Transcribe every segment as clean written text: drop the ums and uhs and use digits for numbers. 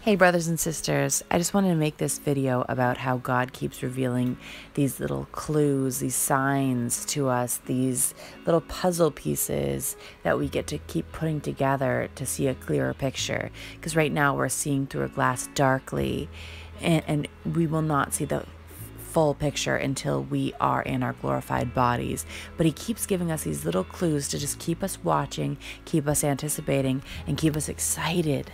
Hey brothers and sisters, I just wanted to make this video about how God keeps revealing these little clues, these signs to us, these little puzzle pieces that we get to keep putting together to see a clearer picture. Because right now we're seeing through a glass darkly, and we will not see the full picture until we are in our glorified bodies. But he keeps giving us these little clues to just keep us watching, keep us anticipating, and keep us excited.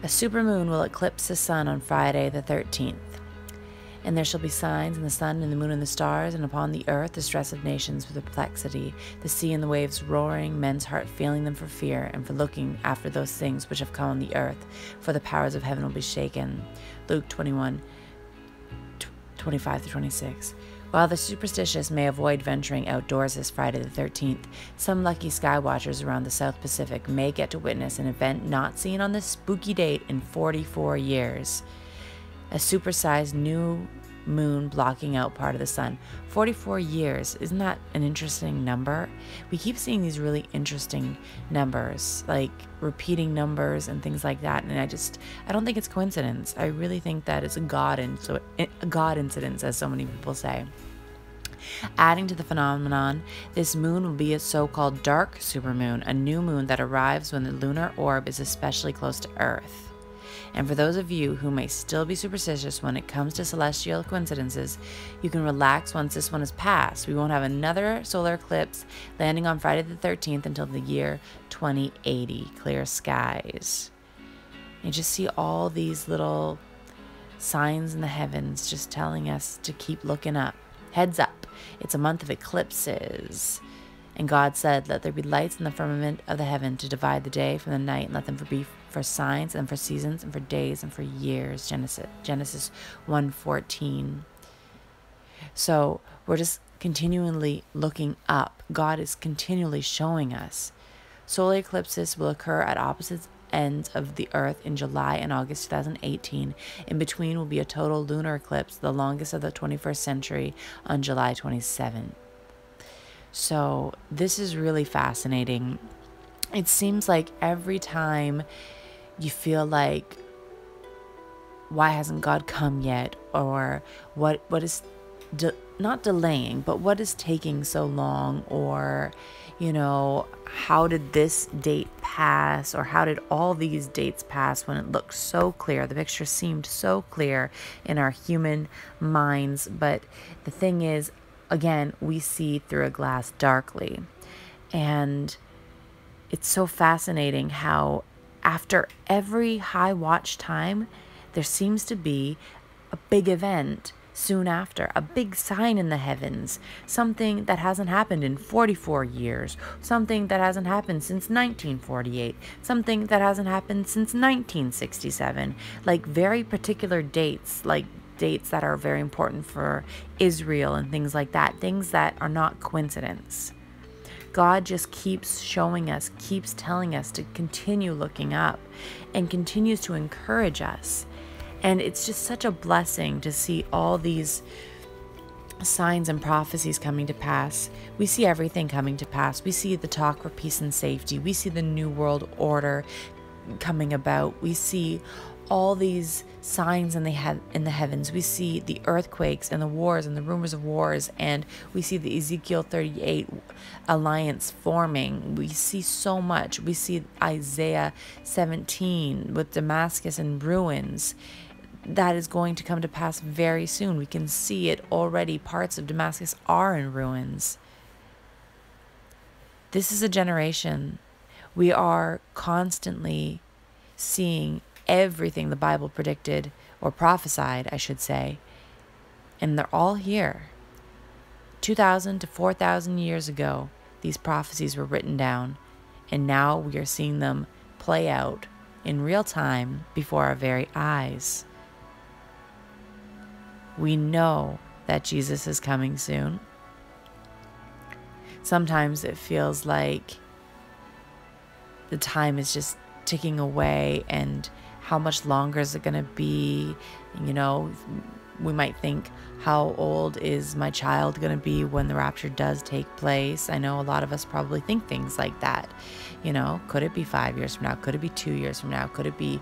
A supermoon will eclipse the sun on Friday the 13th. And there shall be signs in the sun and the moon and the stars, and upon the earth the stress of nations with perplexity, the sea and the waves roaring, men's heart failing them for fear, and for looking after those things which have come on the earth, for the powers of heaven will be shaken. Luke 21:25-26. While the superstitious may avoid venturing outdoors this Friday the 13th, some lucky sky watchers around the South Pacific may get to witness an event not seen on this spooky date in 44 years. A supersized new moon blocking out part of the sun. 44 years, isn't that an interesting number? We keep seeing these really interesting numbers, like repeating numbers and things like that, and I don't think it's coincidence. I really think that it's a God incidence, as so many people say. Adding to the phenomenon, this moon will be a so-called dark supermoon, a new moon that arrives when the lunar orb is especially close to Earth. And for those of you who may still be superstitious when it comes to celestial coincidences, you can relax once this one is passed. We won't have another solar eclipse landing on Friday the 13th until the year 2080. Clear skies. You just see all these little signs in the heavens just telling us to keep looking up. Heads up, it's a month of eclipses. And God said, let there be lights in the firmament of the heaven to divide the day from the night, and let them be for signs and for seasons and for days and for years. Genesis 1:14. So we're just continually looking up. God is continually showing us. Solar eclipses will occur at opposite ends of the earth in July and August 2018. In between will be a total lunar eclipse, the longest of the 21st century, on July 27th. So this is really fascinating. It seems like every time you feel like, why hasn't God come yet? Or what is not delaying, but what is taking so long? Or, how did this date pass? Or how did all these dates pass when it looked so clear? The picture seemed so clear in our human minds. But the thing is, again, we see through a glass darkly. And it's so fascinating how after every high watch time, there seems to be a big event soon after, a big sign in the heavens, something that hasn't happened in 44 years, something that hasn't happened since 1948, something that hasn't happened since 1967, like very particular dates, like dates that are very important for Israel and things like that, things that are not coincidence. God just keeps showing us, keeps telling us to continue looking up, and continues to encourage us. And it's just such a blessing to see all these signs and prophecies coming to pass. We see everything coming to pass. We see the talk for peace and safety. We see the new world order coming about. We see all these signs in the heavens. We see the earthquakes and the wars and the rumors of wars, and we see the Ezekiel 38 alliance forming. We see so much. We see Isaiah 17 with Damascus in ruins. That is going to come to pass very soon. We can see it already. Parts of Damascus are in ruins. This is a generation. We are constantly seeing everything the Bible predicted, or prophesied, I should say, and they're all here. 2,000 to 4,000 years ago, these prophecies were written down, and now we are seeing them play out in real time before our very eyes. We know that Jesus is coming soon. Sometimes it feels like the time is just ticking away, and how much longer is it going to be? We might think, how old is my child going to be when the rapture does take place? I know a lot of us probably think things like that. Could it be 5 years from now? Could it be 2 years from now? Could it be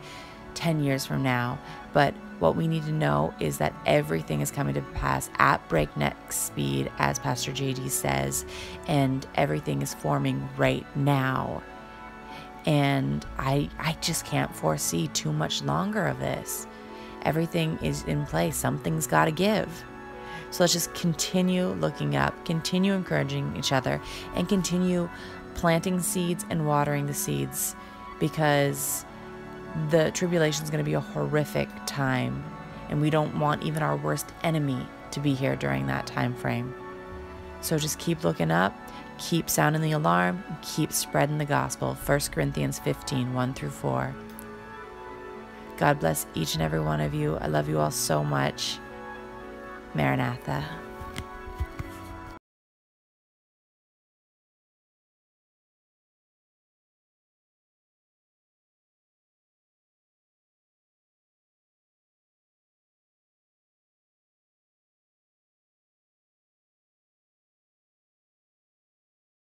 10 years from now. But what we need to know is that everything is coming to pass at breakneck speed, as Pastor JD says, and everything is forming right now. And I just can't foresee too much longer of this. Everything is in place. Something's got to give. So let's just continue looking up, continue encouraging each other, and continue planting seeds and watering the seeds, because the tribulation is going to be a horrific time, and we don't want even our worst enemy to be here during that time frame. So just keep looking up, keep sounding the alarm, and keep spreading the gospel. 1 Corinthians 15, 1-4. God bless each and every one of you. I love you all so much. Maranatha.